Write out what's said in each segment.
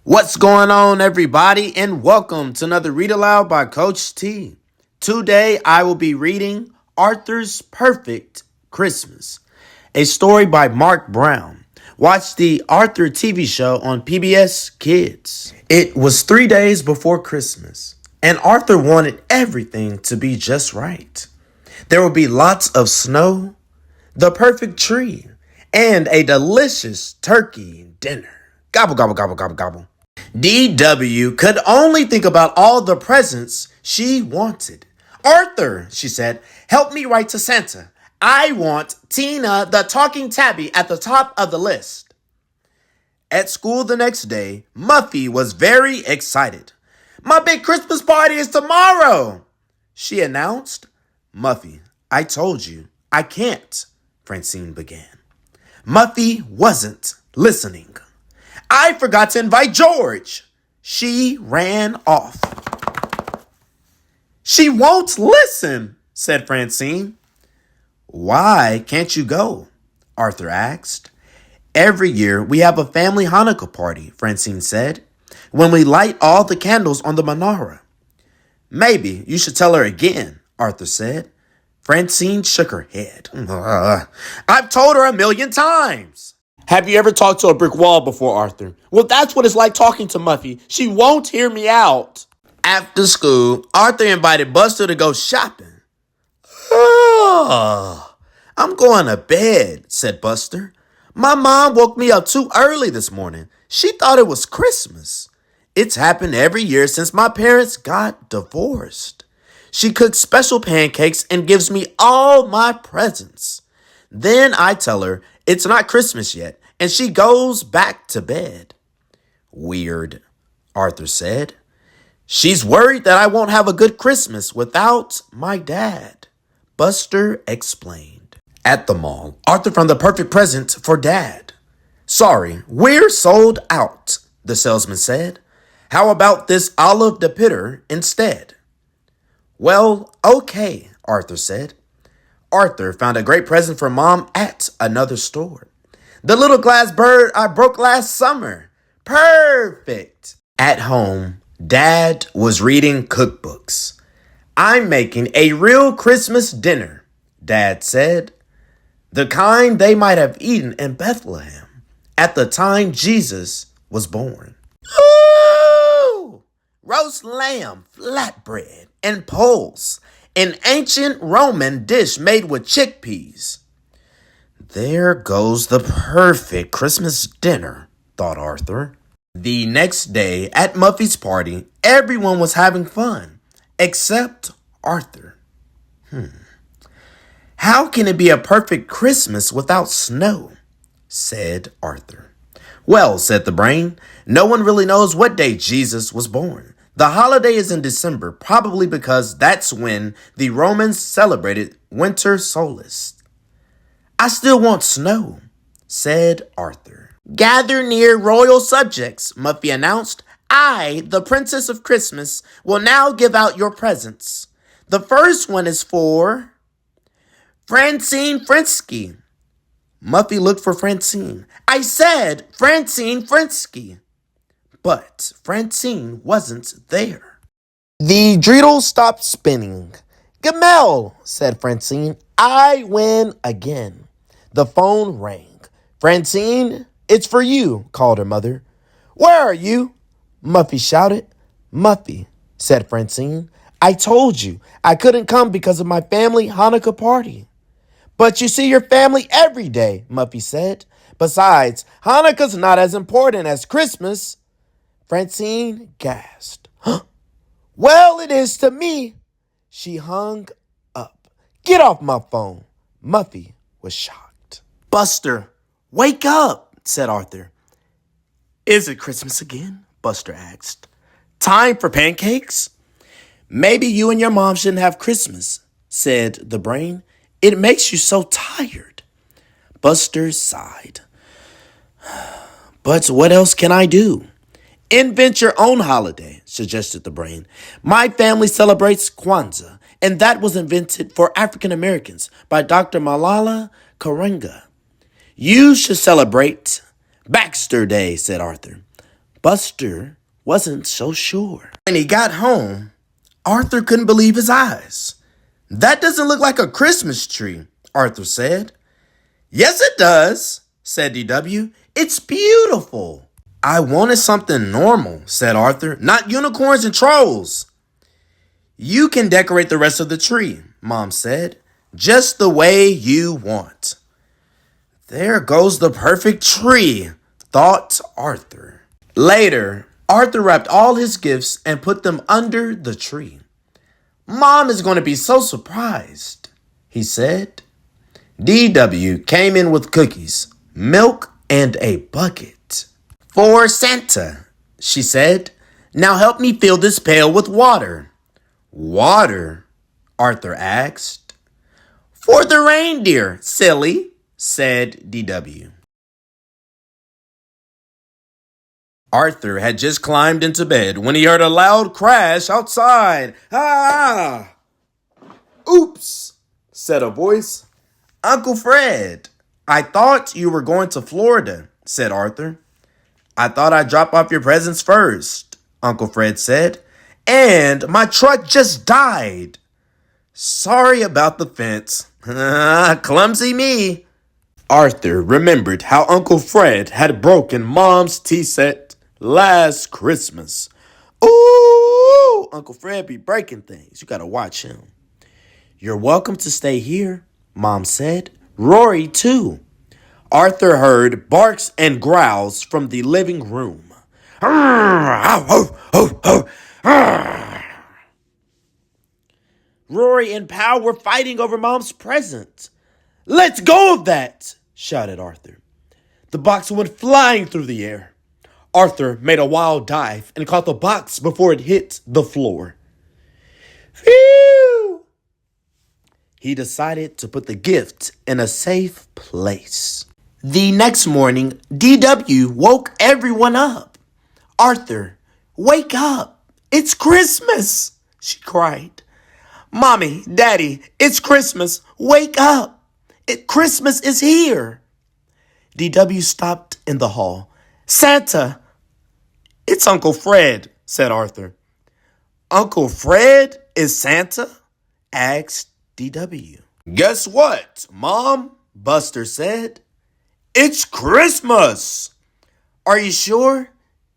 What's going on, everybody, and welcome to another Read Aloud by Coach T. Today, I will be reading Arthur's Perfect Christmas, a story by Mark Brown. Watch the Arthur TV show on PBS Kids. It was 3 days before Christmas, and Arthur wanted everything to be just right. There would be lots of snow, the perfect tree, and a delicious turkey dinner. Gobble, gobble, gobble, gobble, gobble. DW could only think about all the presents she wanted. Arthur, she said, help me write to Santa. I want Tina the talking tabby at the top of the list. At school the next day, Muffy was very excited. My big Christmas party is tomorrow, she announced. Muffy, I told you, I can't, Francine began. Muffy wasn't listening. I forgot to invite George. She ran off. She won't listen, said Francine. Why can't you go? Arthur asked. Every year we have a family Hanukkah party, Francine said, when we light all the candles on the menorah. Maybe you should tell her again, Arthur said. Francine shook her head. I've told her 1,000,000 times. Have you ever talked to a brick wall before, Arthur? Well, that's what it's like talking to Muffy. She won't hear me out. After school, Arthur invited Buster to go shopping. I'm going to bed, said Buster. My mom woke me up too early this morning. She thought it was Christmas. It's happened every year since my parents got divorced. She cooks special pancakes and gives me all my presents. Then I tell her it's not Christmas yet, and she goes back to bed. Weird, Arthur said. She's worried that I won't have a good Christmas without my dad, Buster explained. At the mall, Arthur found the perfect present for Dad. Sorry, we're sold out, the salesman said. How about this Olive de Pitter instead? Well, okay, Arthur said. Arthur found a great present for Mom at another store. The little glass bird I broke last summer. Perfect. At home, Dad was reading cookbooks. I'm making a real Christmas dinner, Dad said. The kind they might have eaten in Bethlehem at the time Jesus was born. Ooh! Roast lamb, flatbread, and poles. An ancient Roman dish made with chickpeas. There goes the perfect Christmas dinner, thought Arthur. The next day at Muffy's party, everyone was having fun, except Arthur. How can it be a perfect Christmas without snow? Said Arthur. Well, said the brain, no one really knows what day Jesus was born. The holiday is in December, probably because that's when the Romans celebrated winter solstice. I still want snow, said Arthur. Gather near, royal subjects, Muffy announced. I, the Princess of Christmas, will now give out your presents. The first one is for Francine Frinsky. Muffy looked for Francine. I said Francine Frinsky. But Francine wasn't there. The dreidel stopped spinning. Gamel, said Francine. I win again. The phone rang. Francine, it's for you, called her mother. Where are you? Muffy shouted. Muffy, said Francine. I told you I couldn't come because of my family Hanukkah party. But you see your family every day, Muffy said. Besides, Hanukkah's not as important as Christmas. Francine gasped. Well, it is to me. She hung up. Get off my phone. Muffy was shocked. Buster, wake up, said Arthur. Is it Christmas again? Buster asked. Time for pancakes? Maybe you and your mom shouldn't have Christmas, said the brain. It makes you so tired. Buster sighed. But what else can I do? Invent your own holiday, suggested the brain. My family celebrates Kwanzaa, and that was invented for African Americans by Dr. Malala Karenga. You should celebrate Baxter Day, said Arthur. Buster wasn't so sure. When he got home, Arthur couldn't believe his eyes. "That doesn't look like a Christmas tree," Arthur said. "Yes, it does," said DW. "It's beautiful." "I wanted something normal," said Arthur, "not unicorns and trolls." "You can decorate the rest of the tree," Mom said, "just the way you want." There goes the perfect tree, thought Arthur. Later, Arthur wrapped all his gifts and put them under the tree. "Mom is going to be so surprised," he said. DW came in with cookies, milk, and a bucket. "For Santa," she said. "Now help me fill this pail with water." "Water?" Arthur asked. "For the reindeer, silly," said DW. Arthur had just climbed into bed when he heard a loud crash outside. "Ah!" "Oops," said a voice. "Uncle Fred, I thought you were going to Florida," said Arthur. "I thought I'd drop off your presents first," Uncle Fred said. "And my truck just died." "Sorry about the fence." "Clumsy me." Arthur remembered how Uncle Fred had broken Mom's tea set last Christmas. "Ooh, Uncle Fred be breaking things. You gotta watch him." "You're welcome to stay here," Mom said. "Rory, too." Arthur heard barks and growls from the living room. Rory and Pal were fighting over Mom's present. "Let's go of that!" shouted Arthur. The box went flying through the air. Arthur made a wild dive and caught the box before it hit the floor. Phew! He decided to put the gift in a safe place. The next morning, DW woke everyone up. "Arthur, wake up! It's Christmas!" she cried. "Mommy, Daddy, it's Christmas! Wake up! Christmas is here!" DW stopped in the hall. "Santa!" "It's Uncle Fred," said Arthur. "Uncle Fred is Santa?" asked DW. "Guess what, Mom?" Buster said. "It's Christmas!" "Are you sure?"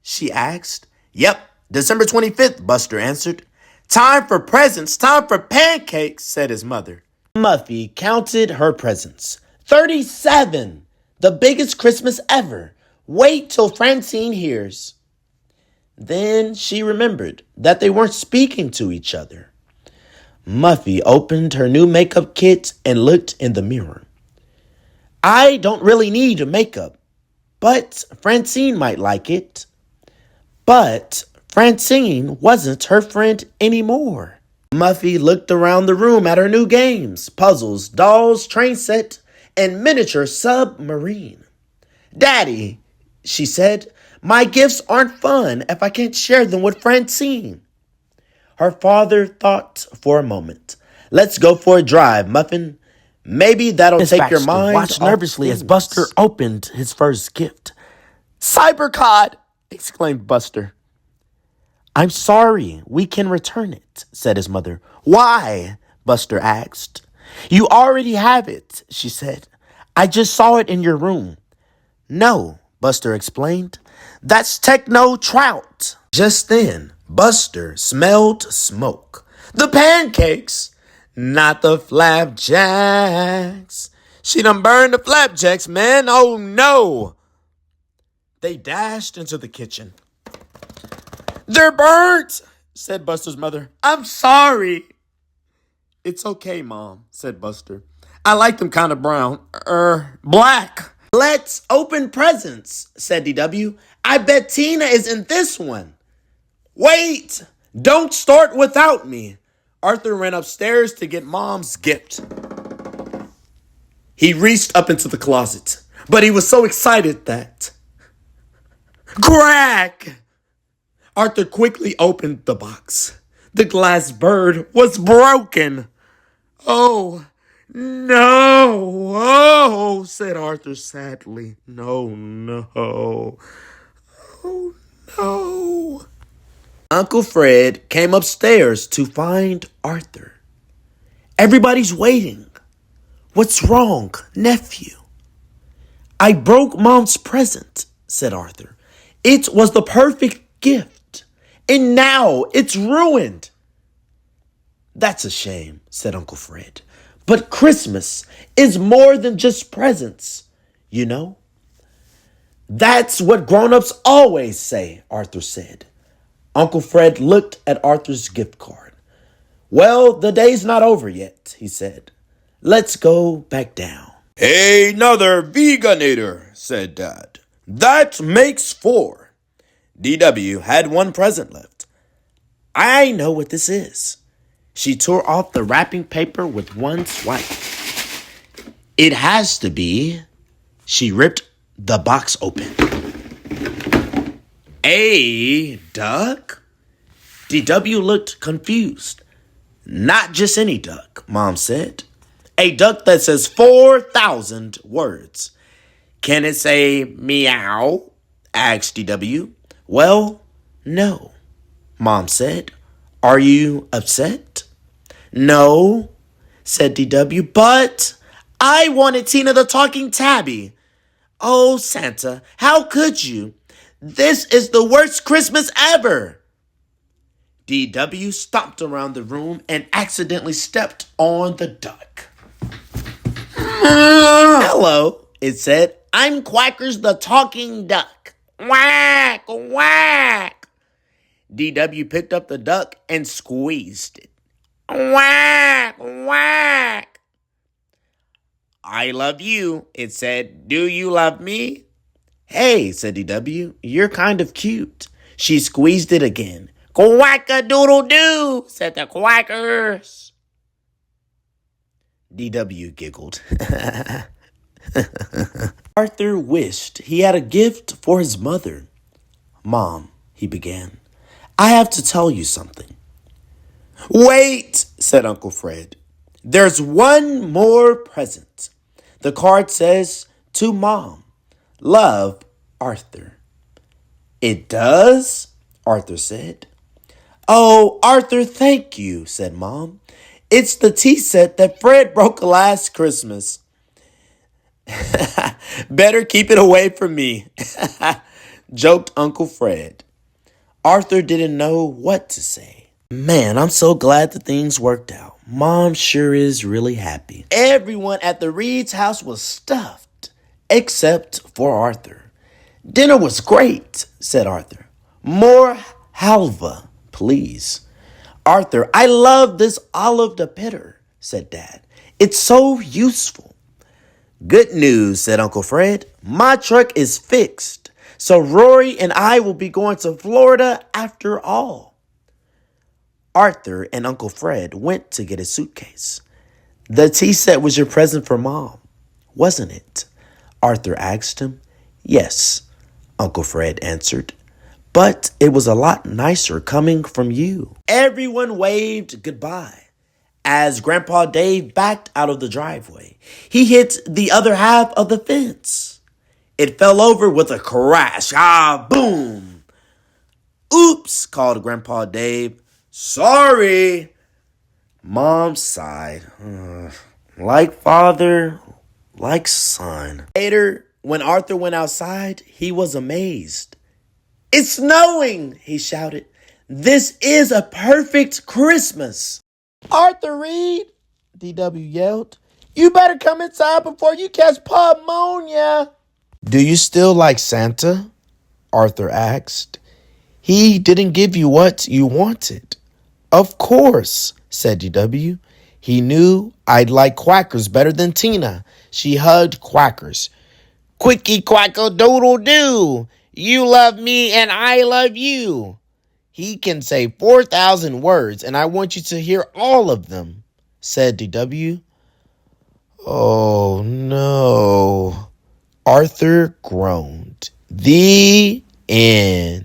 she asked. "Yep, December 25th, Buster answered. "Time for presents, time for pancakes," said his mother. Muffy counted her presents. 37! The biggest Christmas ever. Wait till Francine hears. Then she remembered that they weren't speaking to each other. Muffy opened her new makeup kit and looked in the mirror. "I don't really need makeup, but Francine might like it." But Francine wasn't her friend anymore. Muffy looked around the room at her new games, puzzles, dolls, train set, and miniature submarine. "Daddy," she said, "my gifts aren't fun if I can't share them with Francine." Her father thought for a moment. "Let's go for a drive, Muffin. Maybe that'll take your mind." Watched nervously as Buster opened his first gift. "Cybercod!" exclaimed Buster. "I'm sorry, we can return it," said his mother. "Why?" Buster asked. "You already have it," she said. "I just saw it in your room." "No," Buster explained. "That's Techno Trout." Just then, Buster smelled smoke. "The pancakes, not the flapjacks. She done burned the flapjacks, man. Oh, no." They dashed into the kitchen. "They're burnt," said Buster's mother. "I'm sorry." "It's okay, Mom," said Buster. "I like them kind of brown. Black." "Let's open presents," said DW. "I bet Tina is in this one." "Wait! Don't start without me." Arthur ran upstairs to get Mom's gift. He reached up into the closet, but he was so excited that... Crack! Arthur quickly opened the box. The glass bird was broken. "Oh, no, oh," said Arthur sadly. "No. Oh, no. Uncle Fred came upstairs to find Arthur. Everybody's waiting. What's wrong, nephew? I broke Mom's present, said Arthur. It was the perfect gift, and now it's ruined. That's a shame, said Uncle Fred. But Christmas is more than just presents, you know? That's what grown-ups always say, Arthur said. Uncle Fred looked at Arthur's gift card. Well, the day's not over yet, he said. Let's go back down. Another Veganator, said Dad. That makes 4. DW had one present left. I know what this is. She tore off the wrapping paper with one swipe. It has to be. She ripped the box open. A duck? DW looked confused. Not just any duck, Mom said. A duck that says 4,000 words. Can it say meow? Asked DW. Well, no, Mom said. Are you upset? No, said DW, but I wanted Tina the talking tabby. Oh, Santa, how could you? This is the worst Christmas ever. DW stomped around the room and accidentally stepped on the duck. Hello, it said. I'm Quackers the talking duck. Quack, quack. DW picked up the duck and squeezed it. Quack, quack. I love you, it said. Do you love me? Hey, said DW, you're kind of cute. She squeezed it again. Quack-a-doodle-doo, said the Quackers. DW giggled. Arthur wished he had a gift for his mother. Mom, he began, I have to tell you something. Wait, said Uncle Fred. There's one more present. The card says, to Mom, love, Arthur. It does? Arthur said. Oh, Arthur, thank you, said Mom. It's the tea set that Fred broke last Christmas. Better keep it away from me, joked Uncle Fred. Arthur didn't know what to say. Man, I'm so glad that things worked out. Mom sure is really happy. Everyone at the Reed's house was stuffed, except for Arthur. Dinner was great, said Arthur. More halva, please. Arthur, I love this olive de bitter, said Dad. It's so useful. Good news, said Uncle Fred. My truck is fixed, so Rory and I will be going to Florida after all. Arthur and Uncle Fred went to get a suitcase. The tea set was your present for Mom, wasn't it? Arthur asked him. Yes, Uncle Fred answered. But it was a lot nicer coming from you. Everyone waved goodbye as Grandpa Dave backed out of the driveway. He hit the other half of the fence. It fell over with a crash. Boom. Oops, called Grandpa Dave. Sorry. Mom sighed. Like father, like son. Later, when Arthur went outside, he was amazed. It's snowing, he shouted. This is a perfect Christmas. Arthur Reed, DW yelled. You better come inside before you catch pneumonia. Do you still like Santa? Arthur asked. He didn't give you what you wanted. Of course, said DW. He knew I'd like Quackers better than Tina. She hugged Quackers. Quickie quackle doodle doo. You love me and I love you. He can say 4,000 words and I want you to hear all of them, said DW. Oh no. Arthur groaned. The end.